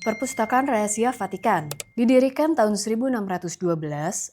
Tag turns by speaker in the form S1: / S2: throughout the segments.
S1: Perpustakaan Rahasia Vatikan didirikan tahun 1612,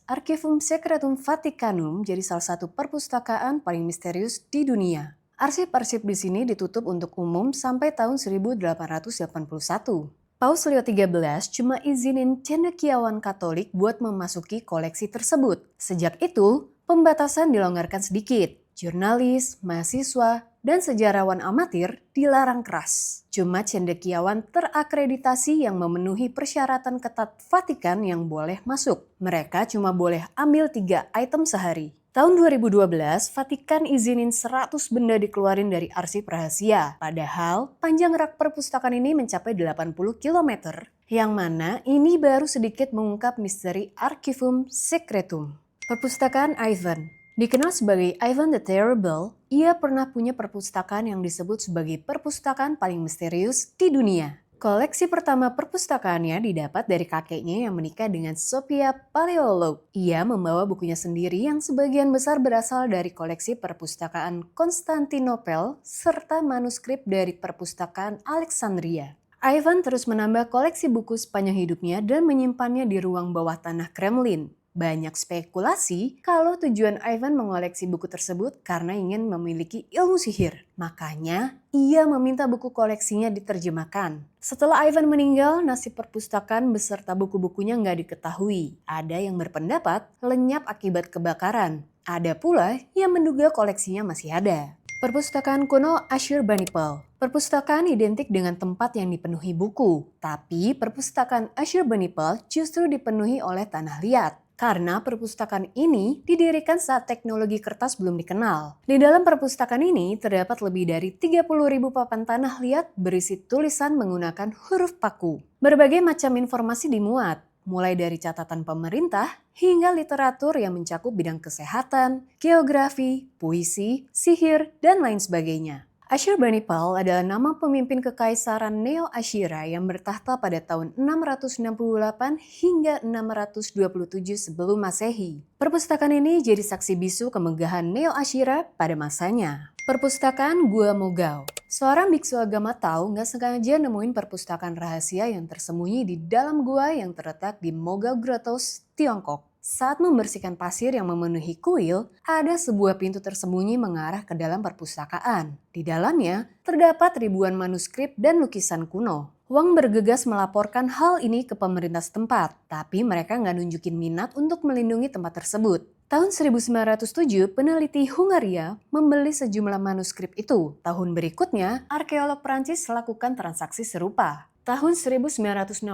S1: Archivum Secretum Vaticanum jadi salah satu perpustakaan paling misterius di dunia. Arsip-arsip di sini ditutup untuk umum sampai tahun 1881. Paus Leo XIII cuma izinin cendekiawan Katolik buat memasuki koleksi tersebut. Sejak itu, pembatasan dilonggarkan sedikit. Jurnalis, mahasiswa, dan sejarawan amatir dilarang keras. Cuma cendekiawan terakreditasi yang memenuhi persyaratan ketat Vatikan yang boleh masuk. Mereka cuma boleh ambil 3 item sehari. Tahun 2012, Vatikan izinin 100 benda dikeluarin dari arsip rahasia. Padahal, panjang rak perpustakaan ini mencapai 80 km. Yang mana ini baru sedikit mengungkap misteri Archivum Secretum. Perpustakaan Ivan dikenal sebagai Ivan the Terrible, ia pernah punya perpustakaan yang disebut sebagai perpustakaan paling misterius di dunia. Koleksi pertama perpustakaannya didapat dari kakeknya yang menikah dengan Sophia Paleolog. Ia membawa bukunya sendiri yang sebagian besar berasal dari koleksi perpustakaan Konstantinopel serta manuskrip dari perpustakaan Alexandria. Ivan terus menambah koleksi buku sepanjang hidupnya dan menyimpannya di ruang bawah tanah Kremlin. Banyak spekulasi kalau tujuan Ivan mengoleksi buku tersebut karena ingin memiliki ilmu sihir. Makanya, ia meminta buku koleksinya diterjemahkan. Setelah Ivan meninggal, nasib perpustakaan beserta buku-bukunya nggak diketahui. Ada yang berpendapat lenyap akibat kebakaran. Ada pula yang menduga koleksinya masih ada. Perpustakaan kuno Ashurbanipal. Perpustakaan identik dengan tempat yang dipenuhi buku. Tapi perpustakaan Ashurbanipal justru dipenuhi oleh tanah liat. Karena perpustakaan ini didirikan saat teknologi kertas belum dikenal. Di dalam perpustakaan ini terdapat lebih dari 30.000 papan tanah liat berisi tulisan menggunakan huruf paku. Berbagai macam informasi dimuat, mulai dari catatan pemerintah hingga literatur yang mencakup bidang kesehatan, geografi, puisi, sihir, dan lain sebagainya. Ashurbanipal adalah nama pemimpin kekaisaran Neo-Assyria yang bertahta pada tahun 668 hingga 627 sebelum Masehi. Perpustakaan ini jadi saksi bisu kemegahan Neo-Assyria pada masanya. Perpustakaan Gua Mogao. Seorang biksu agama Tao nggak sengaja nemuin perpustakaan rahasia yang tersembunyi di dalam gua yang terletak di Mogao Grottos, Tiongkok. Saat membersihkan pasir yang memenuhi kuil, ada sebuah pintu tersembunyi mengarah ke dalam perpustakaan. Di dalamnya, terdapat ribuan manuskrip dan lukisan kuno. Wang bergegas melaporkan hal ini ke pemerintah setempat, tapi mereka nggak nunjukin minat untuk melindungi tempat tersebut. Tahun 1907, peneliti Hungaria membeli sejumlah manuskrip itu. Tahun berikutnya, arkeolog Prancis melakukan transaksi serupa. Tahun 1961,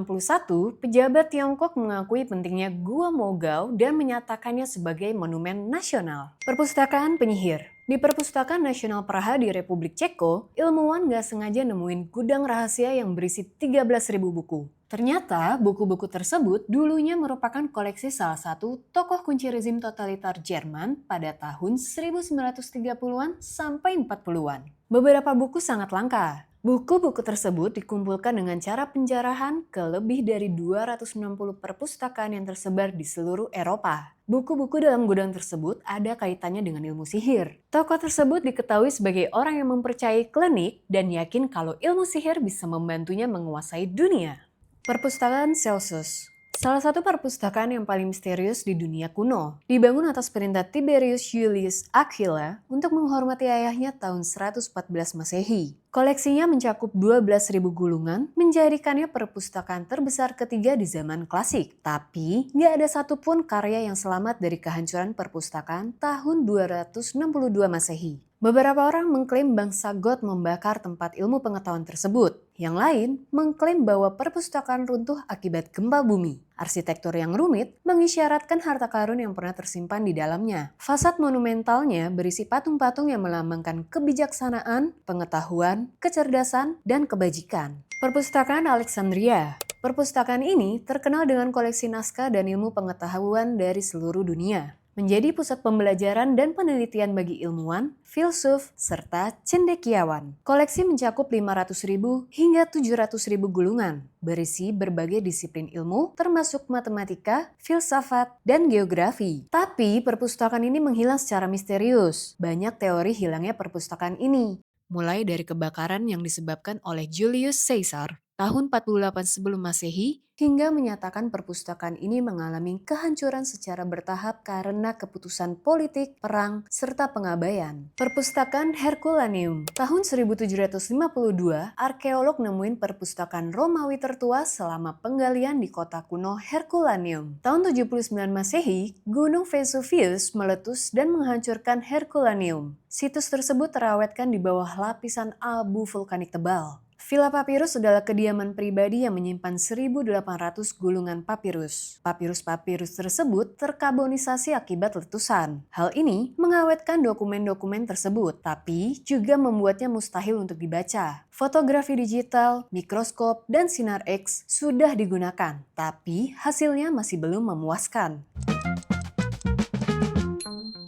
S1: pejabat Tiongkok mengakui pentingnya Gua Mogao dan menyatakannya sebagai monumen nasional. Perpustakaan penyihir. Di Perpustakaan Nasional Praha di Republik Ceko, ilmuwan gak sengaja nemuin gudang rahasia yang berisi 13.000 buku. Ternyata buku-buku tersebut dulunya merupakan koleksi salah satu tokoh kunci rezim totalitar Jerman pada tahun 1930-an sampai 40-an. Beberapa buku sangat langka. Buku-buku tersebut dikumpulkan dengan cara penjarahan ke lebih dari 260 perpustakaan yang tersebar di seluruh Eropa. Buku-buku dalam gudang tersebut ada kaitannya dengan ilmu sihir. Tokoh tersebut diketahui sebagai orang yang mempercayai klinik dan yakin kalau ilmu sihir bisa membantunya menguasai dunia. Perpustakaan Celsus. Salah satu perpustakaan yang paling misterius di dunia kuno. Dibangun atas perintah Tiberius Julius Aquila untuk menghormati ayahnya tahun 114 Masehi. Koleksinya mencakup 12.000 gulungan, menjadikannya perpustakaan terbesar ketiga di zaman klasik. Tapi, nggak ada satupun karya yang selamat dari kehancuran perpustakaan tahun 262 Masehi. Beberapa orang mengklaim bangsa Goth membakar tempat ilmu pengetahuan tersebut. Yang lain mengklaim bahwa perpustakaan runtuh akibat gempa bumi. Arsitektur yang rumit mengisyaratkan harta karun yang pernah tersimpan di dalamnya. Fasad monumentalnya berisi patung-patung yang melambangkan kebijaksanaan, pengetahuan, kecerdasan, dan kebajikan. Perpustakaan Alexandria. Perpustakaan ini terkenal dengan koleksi naskah dan ilmu pengetahuan dari seluruh dunia. Menjadi pusat pembelajaran dan penelitian bagi ilmuwan, filsuf, serta cendekiawan. Koleksi mencakup 500.000 hingga 700.000 gulungan, berisi berbagai disiplin ilmu termasuk matematika, filsafat, dan geografi. Tapi perpustakaan ini menghilang secara misterius. Banyak teori hilangnya perpustakaan ini. Mulai dari kebakaran yang disebabkan oleh Julius Caesar, tahun 48 sebelum Masehi, hingga menyatakan perpustakaan ini mengalami kehancuran secara bertahap karena keputusan politik, perang, serta pengabaian. Perpustakaan Herculaneum. Tahun 1752, arkeolog nemuin perpustakaan Romawi tertua selama penggalian di kota kuno Herculaneum. Tahun 79 Masehi, Gunung Vesuvius meletus dan menghancurkan Herculaneum. Situs tersebut terawetkan di bawah lapisan abu vulkanik tebal. Villa Papyrus adalah kediaman pribadi yang menyimpan 1.800 gulungan papirus. Papirus-papirus tersebut terkarbonisasi akibat letusan. Hal ini mengawetkan dokumen-dokumen tersebut, tapi juga membuatnya mustahil untuk dibaca. Fotografi digital, mikroskop, dan sinar X sudah digunakan, tapi hasilnya masih belum memuaskan.